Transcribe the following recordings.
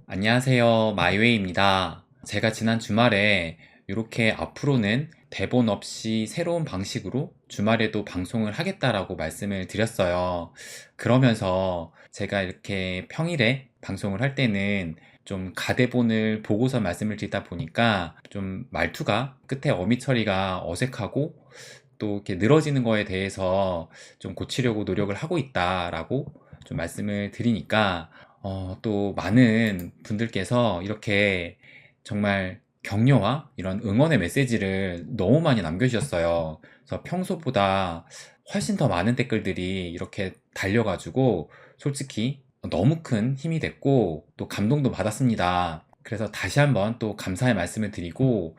안녕하세요. 마이웨이입니다. 제가 지난 주말에 이렇게 앞으로는 대본 없이 새로운 방식으로 주말에도 방송을 하겠다라고 말씀을 드렸어요. 그러면서 제가 이렇게 평일에 방송을 할 때는 좀 가대본을 보고서 말씀을 드리다 보니까 좀 말투가 끝에 어미 처리가 어색하고 또 이렇게 늘어지는 거에 대해서 좀 고치려고 노력을 하고 있다라고 좀 말씀을 드리니까 또 많은 분들께서 이렇게 정말 격려와 이런 응원의 메시지를 너무 많이 남겨주셨어요. 그래서 평소보다 훨씬 더 많은 댓글들이 이렇게 달려가지고 솔직히 너무 큰 힘이 됐고 또 감동도 받았습니다. 그래서 다시 한번 또 감사의 말씀을 드리고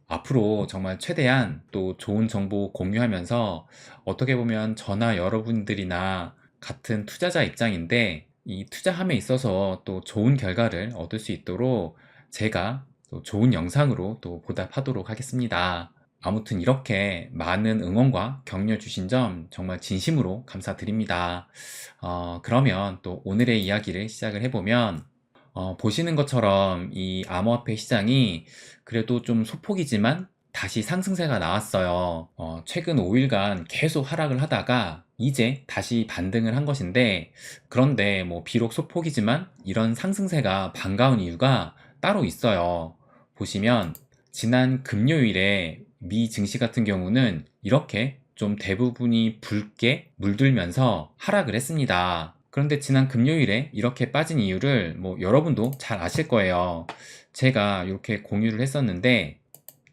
앞으로 정말 최대한 또 좋은 정보 공유하면서 어떻게 보면 저나 여러분들이나 같은 투자자 입장인데 이 투자함에 있어서 또 좋은 결과를 얻을 수 있도록 제가 또 좋은 영상으로 또 보답하도록 하겠습니다. 아무튼 이렇게 많은 응원과 격려 주신 점 정말 진심으로 감사드립니다. 그러면 또 오늘의 이야기를 시작을 해보면 보시는 것처럼 이 암호화폐 시장이 그래도 좀 소폭이지만 다시 상승세가 나왔어요. 최근 5일간 계속 하락을 하다가 이제 다시 반등을 한 것인데, 그런데 뭐 비록 소폭이지만 이런 상승세가 반가운 이유가 따로 있어요. 보시면 지난 금요일에 미 증시 같은 경우는 이렇게 좀 대부분이 붉게 물들면서 하락을 했습니다. 그런데 지난 금요일에 이렇게 빠진 이유를 뭐 여러분도 잘 아실 거예요. 제가 이렇게 공유를 했었는데,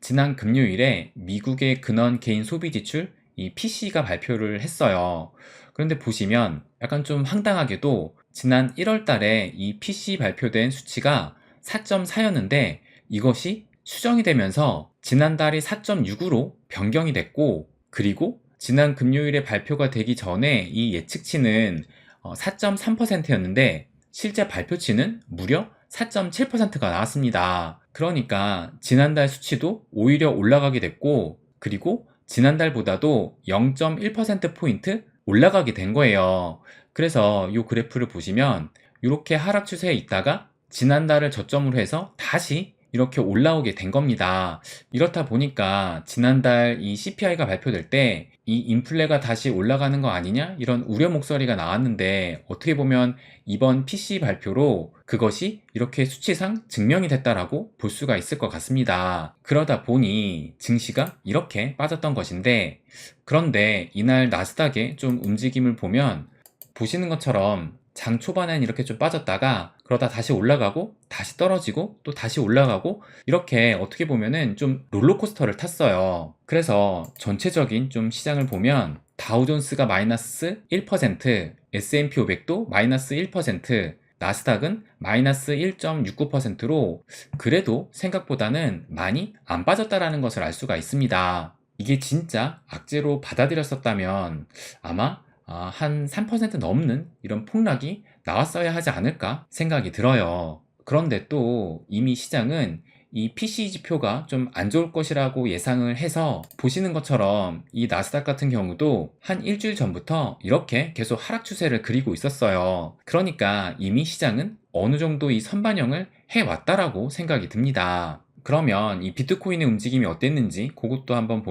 지난 금요일에 미국의 근원 개인 소비 지출 이 PC가 발표를 했어요. 그런데 보시면 약간 좀 황당하게도 지난 1월 달에 이 PC 발표된 수치가 4.4였는데 이것이 수정이 되면서 지난달이 4.6으로 변경이 됐고, 그리고 지난 금요일에 발표가 되기 전에 이 예측치는 4.3%였는데 실제 발표치는 무려 4.7%가 나왔습니다. 그러니까 지난달 수치도 오히려 올라가게 됐고, 그리고 지난달보다도 0.1%포인트 올라가게 된 거예요. 그래서 이 그래프를 보시면 이렇게 하락 추세에 있다가 지난달을 저점으로 해서 다시 이렇게 올라오게 된 겁니다. 이렇다 보니까 지난달 이 CPI가 발표될 때 이 인플레가 다시 올라가는 거 아니냐? 이런 우려 목소리가 나왔는데 어떻게 보면 이번 PC 발표로 그것이 이렇게 수치상 증명이 됐다라고 볼 수가 있을 것 같습니다. 그러다 보니 증시가 이렇게 빠졌던 것인데, 그런데 이날 나스닥의 좀 움직임을 보면 보시는 것처럼 장 초반엔 이렇게 좀 빠졌다가 그러다 다시 올라가고 다시 떨어지고 또 다시 올라가고 이렇게 어떻게 보면은 좀 롤러코스터를 탔어요. 그래서 전체적인 좀 시장을 보면 다우존스가 마이너스 1%, S&P 500도 마이너스 1%, 나스닥은 마이너스 1.69%로 그래도 생각보다는 많이 안 빠졌다라는 것을 알 수가 있습니다. 이게 진짜 악재로 받아들였었다면 아마 한 3% 넘는 이런 폭락이 나왔어야 하지 않을까 생각이 들어요. 그런데 또 이미 시장은 이 PC 지표가 좀 안 좋을 것이라고 예상을 해서 보시는 것처럼 이 나스닥 같은 경우도 한 일주일 전부터 이렇게 계속 하락 추세를 그리고 있었어요. 그러니까 이미 시장은 어느 정도 이 선반영을 해왔다라고 생각이 듭니다. 그러면 이 비트코인의 움직임이 어땠는지 그것도 한번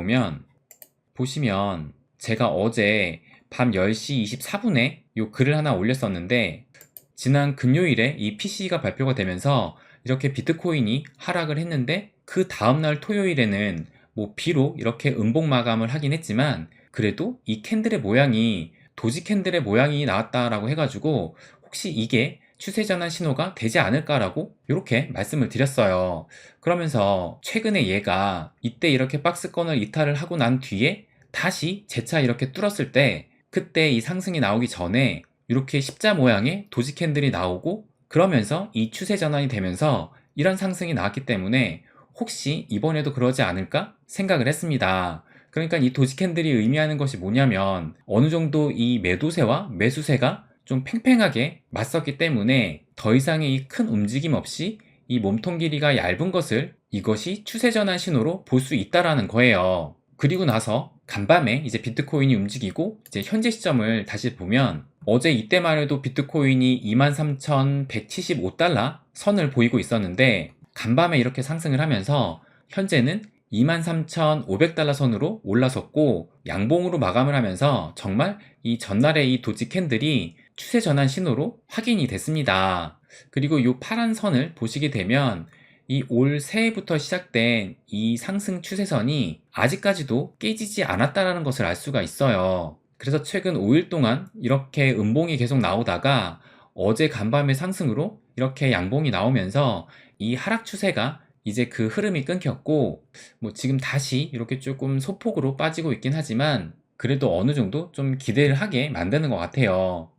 보시면 제가 어제 밤 10시 24분에 요 글을 하나 올렸었는데, 지난 금요일에 이 PC가 발표가 되면서 이렇게 비트코인이 하락을 했는데 그 다음날 토요일에는 뭐 비록 이렇게 음봉 마감을 하긴 했지만 그래도 이 캔들의 모양이 도지 캔들의 모양이 나왔다라고 해가지고 혹시 이게 추세 전환 신호가 되지 않을까라고 이렇게 말씀을 드렸어요. 그러면서 최근에 얘가 이때 이렇게 박스권을 이탈을 하고 난 뒤에 다시 재차 이렇게 뚫었을 때 그때 이 상승이 나오기 전에 이렇게 십자 모양의 도지 캔들이 나오고 그러면서 이 추세 전환이 되면서 이런 상승이 나왔기 때문에 혹시 이번에도 그러지 않을까 생각을 했습니다. 그러니까 이 도지 캔들이 의미하는 것이 뭐냐면 어느 정도 이 매도세와 매수세가 좀 팽팽하게 맞섰기 때문에 더 이상의 이 큰 움직임 없이 이 몸통 길이가 얇은 것을 이것이 추세 전환 신호로 볼 수 있다라는 거예요. 그리고 나서 간밤에 이제 비트코인이 움직이고 이제 현재 시점을 다시 보면 어제 이때만 해도 비트코인이 23,175달러 선을 보이고 있었는데 간밤에 이렇게 상승을 하면서 현재는 23,500달러 선으로 올라섰고 양봉으로 마감을 하면서 정말 이 전날의 이 도지 캔들이 추세 전환 신호로 확인이 됐습니다. 그리고 이 파란 선을 보시게 되면 이 올 새해부터 시작된 이 상승 추세선이 아직까지도 깨지지 않았다는 것을 알 수가 있어요. 그래서 최근 5일 동안 이렇게 음봉이 계속 나오다가 어제 간밤의 상승으로 이렇게 양봉이 나오면서 이 하락 추세가 이제 그 흐름이 끊겼고 뭐 지금 다시 이렇게 조금 소폭으로 빠지고 있긴 하지만 그래도 어느 정도 좀 기대를 하게 만드는 것 같아요.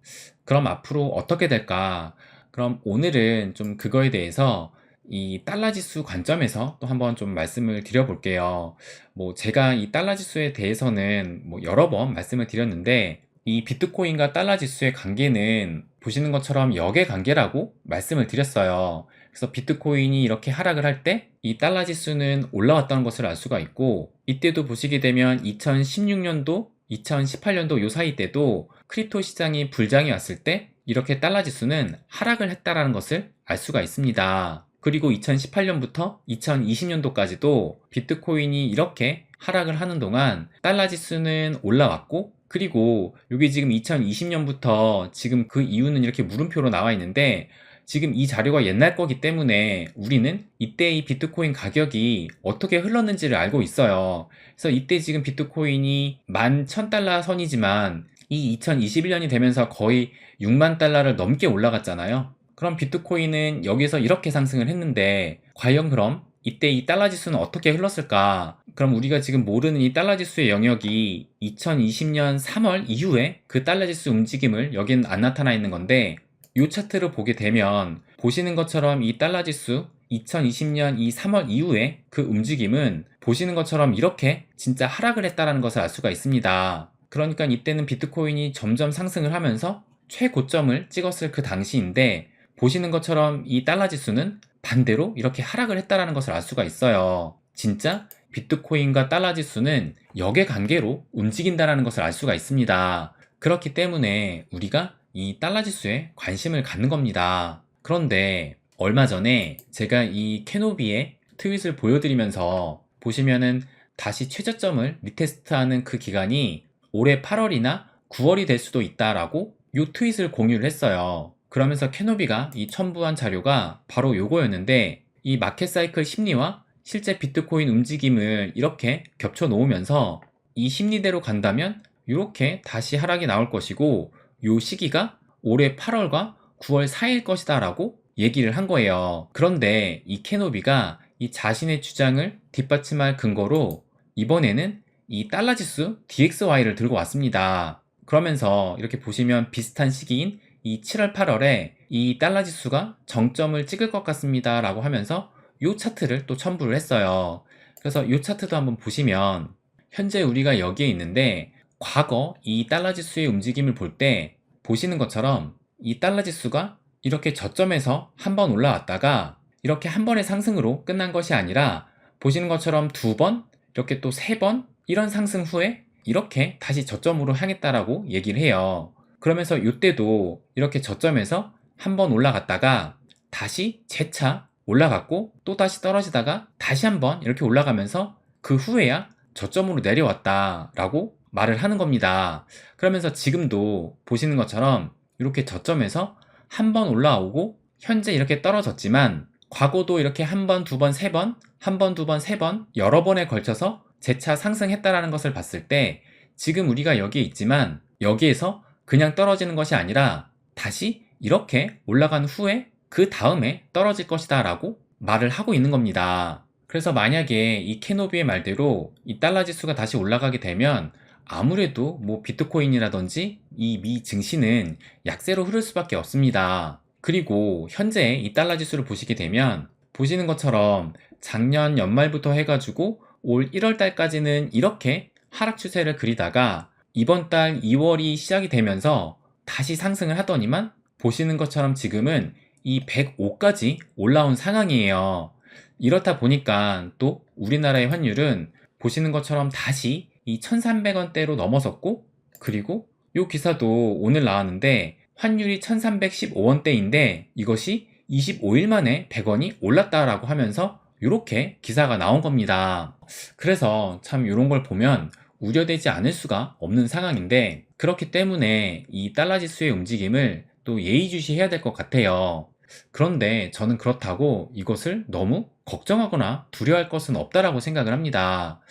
그럼 앞으로 어떻게 될까? 그럼 오늘은 좀 그거에 대해서 이 달러 지수 관점에서 또 한번 좀 말씀을 드려볼게요. 뭐 제가 이 달러 지수에 대해서는 뭐 여러 번 말씀을 드렸는데 이 비트코인과 달러 지수의 관계는 보시는 것처럼 역의 관계라고 말씀을 드렸어요. 그래서 비트코인이 이렇게 하락을 할 때 이 달러 지수는 올라왔다는 것을 알 수가 있고 이때도 보시게 되면 2016년도, 2018년도 요 사이 때도 크립토 시장이 불장이 왔을 때 이렇게 달러 지수는 하락을 했다라는 것을 알 수가 있습니다. 그리고 2018년부터 2020년도까지도 비트코인이 이렇게 하락을 하는 동안 달러 지수는 올라왔고 그리고 여기 지금 2020년부터 지금 그 이유는 이렇게 물음표로 나와 있는데 지금 이 자료가 옛날 거기 때문에 우리는 이때 이 비트코인 가격이 어떻게 흘렀는지를 알고 있어요. 그래서 이때 지금 비트코인이 11,000달러 선이지만 이 2021년이 되면서 거의 6만 달러를 넘게 올라갔잖아요. 그럼 비트코인은 여기서 이렇게 상승을 했는데 과연 그럼 이때 이 달러 지수는 어떻게 흘렀을까? 그럼 우리가 지금 모르는 이 달러 지수의 영역이 2020년 3월 이후에 그 달러 지수 움직임을 여기는 안 나타나 있는 건데 이 차트를 보게 되면 보시는 것처럼 이 달러 지수 2020년 이 3월 이후에 그 움직임은 보시는 것처럼 이렇게 진짜 하락을 했다는 것을 알 수가 있습니다. 그러니까 이때는 비트코인이 점점 상승을 하면서 최고점을 찍었을 그 당시인데 보시는 것처럼 이 달러 지수는 반대로 이렇게 하락을 했다는 것을 알 수가 있어요. 진짜 비트코인과 달러 지수는 역의 관계로 움직인다는 것을 알 수가 있습니다. 그렇기 때문에 우리가 이 달러 지수에 관심을 갖는 겁니다. 그런데 얼마 전에 제가 이 캐노비의 트윗을 보여드리면서 보시면은 다시 최저점을 리테스트하는 그 기간이 올해 8월이나 9월이 될 수도 있다라고 이 트윗을 공유를 했어요. 그러면서 캐노비가 이 첨부한 자료가 바로 요거였는데 이 마켓 사이클 심리와 실제 비트코인 움직임을 이렇게 겹쳐 놓으면서 이 심리대로 간다면 이렇게 다시 하락이 나올 것이고 요 시기가 올해 8월과 9월 사이일 것이다 라고 얘기를 한 거예요. 그런데 이 캐노비가 이 자신의 주장을 뒷받침할 근거로 이번에는 이 달러 지수 DXY를 들고 왔습니다. 그러면서 이렇게 보시면 비슷한 시기인 이 7월 8월에 이 달러 지수가 정점을 찍을 것 같습니다 라고 하면서 이 차트를 또 첨부를 했어요. 그래서 이 차트도 한번 보시면 현재 우리가 여기에 있는데 과거 이 달러 지수의 움직임을 볼 때 보시는 것처럼 이 달러 지수가 이렇게 저점에서 한번 올라왔다가 이렇게 한 번의 상승으로 끝난 것이 아니라 보시는 것처럼 두 번, 이렇게 또 세 번 이런 상승 후에 이렇게 다시 저점으로 향했다라고 얘기를 해요. 그러면서 이때도 이렇게 저점에서 한번 올라갔다가 다시 재차 올라갔고 또 다시 떨어지다가 다시 한번 이렇게 올라가면서 그 후에야 저점으로 내려왔다라고 말을 하는 겁니다. 그러면서 지금도 보시는 것처럼 이렇게 저점에서 한 번 올라오고 현재 이렇게 떨어졌지만 과거도 이렇게 한 번, 두 번, 세 번, 한 번, 두 번, 세 번 여러 번에 걸쳐서 재차 상승했다라는 것을 봤을 때 지금 우리가 여기에 있지만 여기에서 그냥 떨어지는 것이 아니라 다시 이렇게 올라간 후에 그 다음에 떨어질 것이다 라고 말을 하고 있는 겁니다. 그래서 만약에 이 캐노비의 말대로 이 달러 지수가 다시 올라가게 되면 아무래도 뭐 비트코인이라든지 이 미 증시는 약세로 흐를 수밖에 없습니다. 그리고 현재 이 달러 지수를 보시게 되면 보시는 것처럼 작년 연말부터 해가지고 올 1월 달까지는 이렇게 하락 추세를 그리다가 이번 달 2월이 시작이 되면서 다시 상승을 하더니만 보시는 것처럼 지금은 이 105까지 올라온 상황이에요. 이렇다 보니까 또 우리나라의 환율은 보시는 것처럼 다시 이 1300원대로 넘어섰고 그리고 요 기사도 오늘 나왔는데 환율이 1315원대인데 이것이 25일 만에 100원이 올랐다라고 하면서 이렇게 기사가 나온 겁니다. 그래서 참 이런 걸 보면 우려되지 않을 수가 없는 상황인데 그렇기 때문에 이 달러 지수의 움직임을 또 예의주시해야 될 것 같아요. 그런데 저는 그렇다고 이것을 너무 걱정하거나 두려워할 것은 없다라고 생각을 합니다.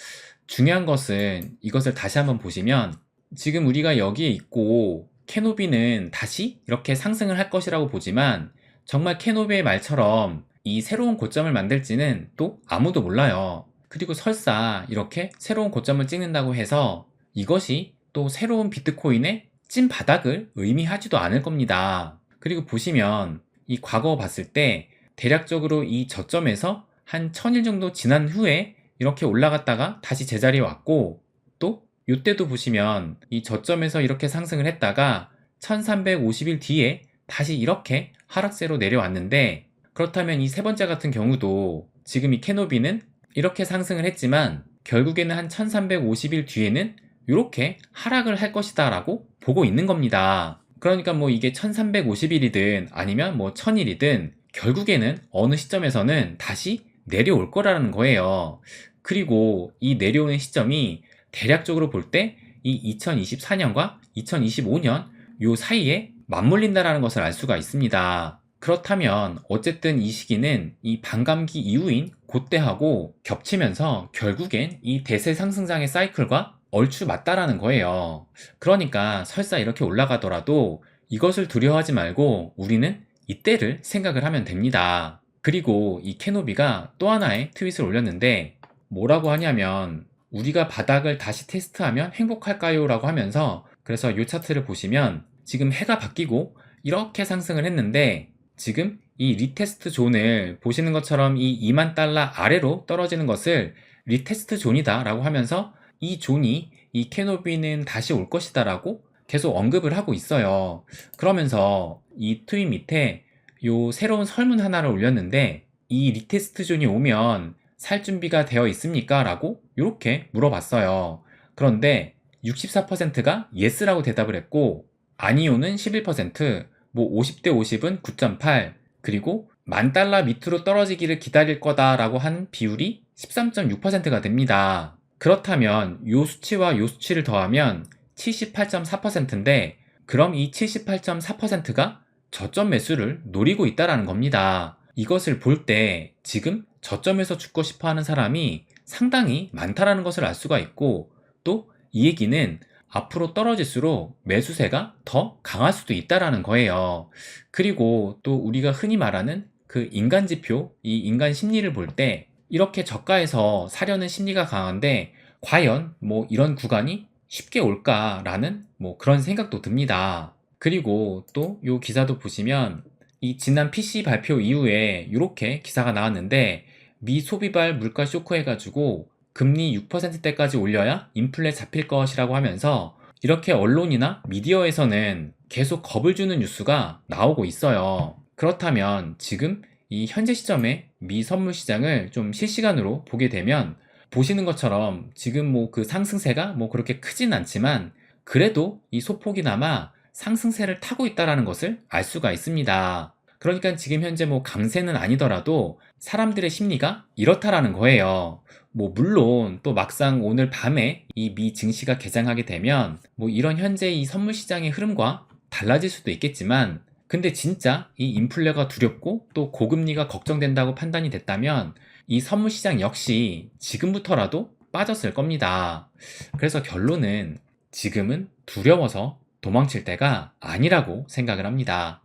중요한 것은 이것을 다시 한번 보시면 지금 우리가 여기에 있고 캐노비는 다시 이렇게 상승을 할 것이라고 보지만 정말 캐노비의 말처럼 이 새로운 고점을 만들지는 또 아무도 몰라요. 그리고 설사 이렇게 새로운 고점을 찍는다고 해서 이것이 또 새로운 비트코인의 찐 바닥을 의미하지도 않을 겁니다. 그리고 보시면 이 과거 봤을 때 대략적으로 이 저점에서 한 1000일 정도 지난 후에 이렇게 올라갔다가 다시 제자리에 왔고 또 이때도 보시면 이 저점에서 이렇게 상승을 했다가 1350일 뒤에 다시 이렇게 하락세로 내려왔는데 그렇다면 이 세 번째 같은 경우도 지금 이 캐노비는 이렇게 상승을 했지만 결국에는 한 1350일 뒤에는 이렇게 하락을 할 것이다 라고 보고 있는 겁니다. 그러니까 뭐 이게 1350일이든 아니면 뭐 1000일이든 결국에는 어느 시점에서는 다시 내려올 거라는 거예요. 그리고 이 내려오는 시점이 대략적으로 볼 때 이 2024년과 2025년 요 사이에 맞물린다라는 것을 알 수가 있습니다. 그렇다면 어쨌든 이 시기는 이 반감기 이후인 그때하고 겹치면서 결국엔 이 대세 상승장의 사이클과 얼추 맞다라는 거예요. 그러니까 설사 이렇게 올라가더라도 이것을 두려워하지 말고 우리는 이때를 생각을 하면 됩니다. 그리고 이 캐노비가 또 하나의 트윗을 올렸는데 뭐라고 하냐면 우리가 바닥을 다시 테스트하면 행복할까요? 라고 하면서 그래서 이 차트를 보시면 지금 해가 바뀌고 이렇게 상승을 했는데 지금 이 리테스트 존을 보시는 것처럼 이 2만 달러 아래로 떨어지는 것을 리테스트 존이다 라고 하면서 이 존이 이 캐노비는 다시 올 것이다 라고 계속 언급을 하고 있어요. 그러면서 이 트윗 밑에 요 새로운 설문 하나를 올렸는데 이 리테스트 존이 오면 살 준비가 되어 있습니까? 라고 이렇게 물어봤어요. 그런데 64%가 yes라고 대답을 했고 아니요는 11%, 뭐 50대 50은 9.8, 그리고 10,000달러 밑으로 떨어지기를 기다릴 거다라고 한 비율이 13.6%가 됩니다. 그렇다면 요 수치와 요 수치를 더하면 78.4%인데 그럼 이 78.4%가 저점 매수를 노리고 있다라는 겁니다. 이것을 볼 때 지금 저점에서 죽고 싶어 하는 사람이 상당히 많다라는 것을 알 수가 있고 또 이 얘기는 앞으로 떨어질수록 매수세가 더 강할 수도 있다라는 거예요. 그리고 또 우리가 흔히 말하는 그 인간 지표, 이 인간 심리를 볼 때 이렇게 저가에서 사려는 심리가 강한데 과연 뭐 이런 구간이 쉽게 올까라는 뭐 그런 생각도 듭니다. 그리고 또 요 기사도 보시면 이 지난 PC 발표 이후에 이렇게 기사가 나왔는데 미 소비발 물가 쇼크 해가지고 금리 6%대까지 올려야 인플레 잡힐 것이라고 하면서 이렇게 언론이나 미디어에서는 계속 겁을 주는 뉴스가 나오고 있어요. 그렇다면 지금 이 현재 시점에 미 선물 시장을 좀 실시간으로 보게 되면 보시는 것처럼 지금 뭐 그 상승세가 뭐 그렇게 크진 않지만 그래도 이 소폭이나마 상승세를 타고 있다는 것을 알 수가 있습니다. 그러니까 지금 현재 뭐 강세는 아니더라도 사람들의 심리가 이렇다라는 거예요. 뭐 물론 또 막상 오늘 밤에 이 미 증시가 개장하게 되면 뭐 이런 현재 이 선물 시장의 흐름과 달라질 수도 있겠지만 근데 진짜 이 인플레가 두렵고 또 고금리가 걱정된다고 판단이 됐다면 이 선물 시장 역시 지금부터라도 빠졌을 겁니다. 그래서 결론은 지금은 두려워서 도망칠 때가 아니라고 생각을 합니다.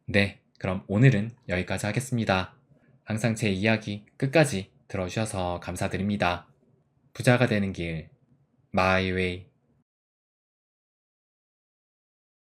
네, 그럼 오늘은 여기까지 하겠습니다. 항상 제 이야기 끝까지 들어주셔서 감사드립니다. 부자가 되는 길, 마이 웨이.